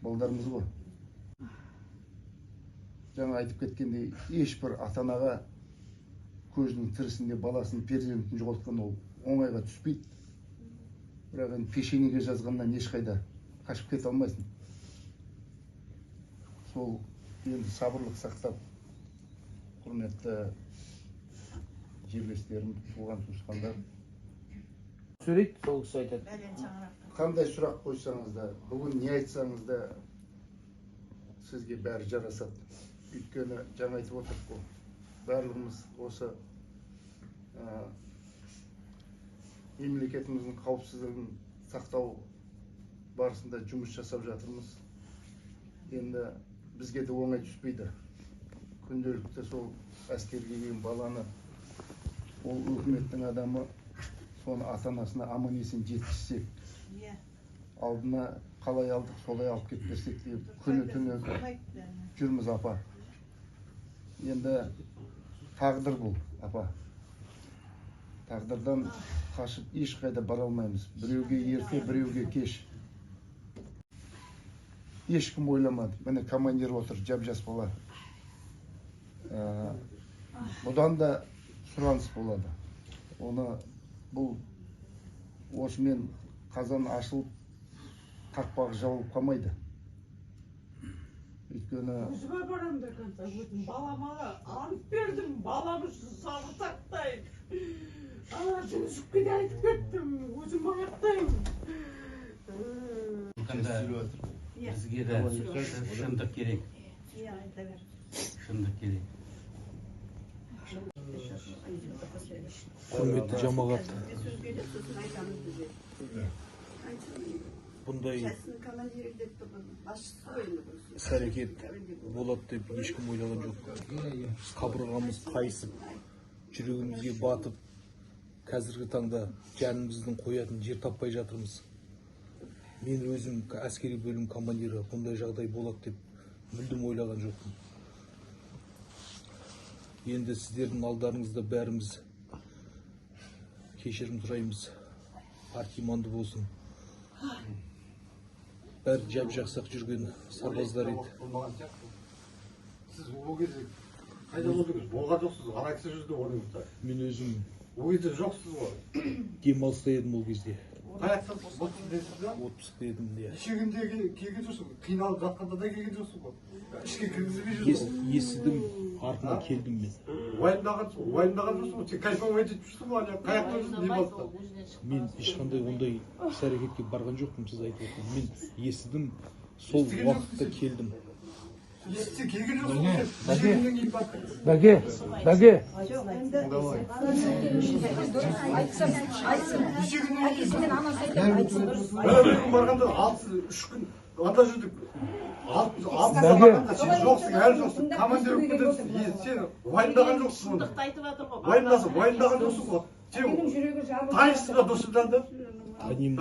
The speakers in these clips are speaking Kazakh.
балдарымыз ғой. Жаңа айтып кеткендей, ешбір ата-анаға көзінің тірісінде баласын, перзентін жоғалтқан ол оңайға түспейді. Бірақ енді пешенеге жазғаннан ешқайда қашып кете алмайсың. Сол енді сабырлық сақтап, құрметті жерлестерім, туған туысқандар. Сөйлейді, сол кісі айтады. Қандай сұрақ қойсаңыз да, бүгін не айтсаңыз да, сізге бәрі жарасады. Өйткені жаңа айтып отырдық қой, барлығымыз осы мемлекетіміздің қауіпсіздігін сақтау барысында жұмыс жасап жатырмыз. Енді бізге де оңай түспейді. Күнделікті сол әскерге келген баланы, ол үкіметтің адамы, соны ата-анасына аман есен жеткізсек, алдына қалай алдық, солай алып кетпесек деп күні-түні жүрміз, апа. Енді тағдыр бұл, апа. Тағдырдан қашып ешқайда бара алмаймыз. Біреуге ерте, біреуге кеш. Ешкім ойламады. Міне командир отыр, жап-жас бала. Бұдан да сұраныс болады. Оны бұл осымен қазан ашылып, қақпағы жауып қалмайды. Өйткені өзіме барам да конца, өзім балама анып бердім, балам үшін сабыр сақтайын. Жұмысып кеде айтып кеттім, өзім аяқтайын. Бізге де шындық керек. Шындық керек. Құрметті жамағат, бұндай іс-әрекет болады деп ешкім ойлаған жоқ. Қабырғамыз қайысып, жүрегімізге батып, қазіргі таңда жанымыздың қоятын жер таппай жатырмыз. Мен өзім әскери бөлім командирі бұндай жағдай болады деп мүлдем ойлаған жоқпын. Енді сіздердің алдарыңызда бәріміз кешірім сұраймыз. Артиманды болсын. Бәрі жап-жақсақ жүрген сарбаздар еді. Сіз ол кезде қайда болдыңыз? Болған жоқсыз, арақсы жүрді орныңызда. Мен өзім Ол кезде жоқсыз ғой. демалыста едім ол кезде. Қаяқтан отпуск дейсіз ба? Отпускта едім, иә. Кеше күнде келген жоқсың, қиналып жатқанда да келген жоқсың ғой. Ішке кіргізбей жүрсің. Естідім, артына келдім мен. Уайымдаған жоқсың ғой, сен кайфовать етіп жүрсің ғой, қаяқтан жүрсің, демалыста. Мен ешқандай ондай іс-әрекетке барған жоқпын, сіз айтып отырсыз. Мен естідім, сол уақытта келдім. Естісе келген жоқсың ғой, кеше күннен кейін баттың. Бәке. Кеше күннен кейін барғанда 3 күн анда жүрдік. Сен жоқсың, әлі жоқсың. Командир өкілдерсің. Сен уайымдаған жоқсың. Уайымдаған жоқсың ғой. Сен танисың ба Досымжанды? Танимын.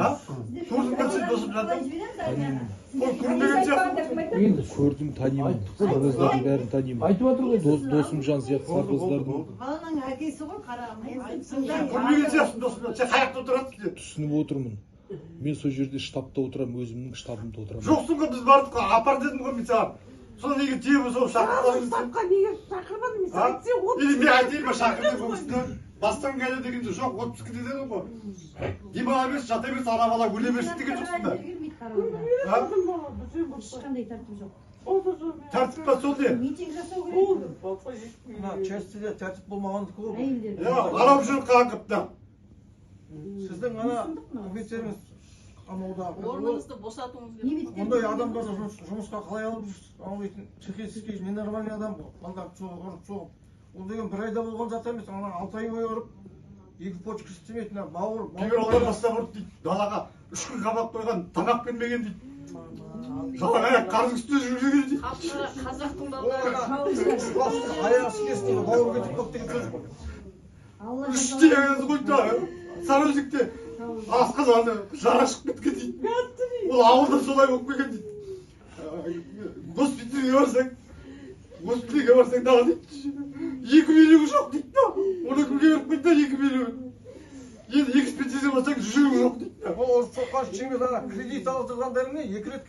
Көрдің бе сен Досымжанды? Танимын. Ол көрмеген сияқты. Енді көрдім, танимын. Сарбаздардың бәрін танимын. Айтып отыр ғой. Досымжан сияқты сарбаздардың Баланың әкесі ғой, қарағым. Сен көрмеген сияқтысың Досымжан. Сен қаяқта отырасың деп. түсініп отырмын. Мен сол жерде штабта отырамын, өзімнің штабымда отырамын. Жоқсың ғой, біз бардық қой, апар дедім ғой мен саған. Соны неге тиемін сол шақырмадыңыз? Штабқа неге шақырмадың? Мен саған айтсам, Или мен айтайын ба шақыр деп өкісті? Бастан келе дегенде жоқ, отпускіде дедім ғой. Демала берсін, жата берсін, ана бала өле берсін деген жоқсың ба? Ешқандай тәртіп жоқ. Тәртіп па сол де? Митинг жасау керек. Мына частіде тәртіп болмағандікі ғой. Әйелдер. Арап жүр қаңғыпта. Сіздің ана қызметтеріңіз қамауда. Орныңызды босатуыңыз керек. Ондай адамдарды жұмысқа қалай алып жүрсіз? Алмайтын тіркесізге ненормальный адам ғой. Балдарды соғып. Ол деген бір айда болған зат емес. Ана 6 ай бойы ұрып, 2 почка істемейтін бауыр. Генералдар бастап ұрды дейді. Далаға 3 күн қамап қойған, тамақ бермеген дейді. Жалаң аяқ қардың үстінде жүрген дейді. Қазақтың балалары Аяғы кесті, бауыр кетіп қалды деген сөз ғой. Үште еңіз қойды. Сарыөзекте асқазаны жара шығып кеткен дейді. Ол ауылда солай болып келген дейді. Госпитальге барсаң дағы дейді. 2 миллион жоқ дейді да. Оны кімге беріп қойды да 2 миллион. Енді экспертиза болсаң жүрегі жоқ дейді. Ол соққан жеңіл ана кредит алдырғандарыңа 2 рет кредит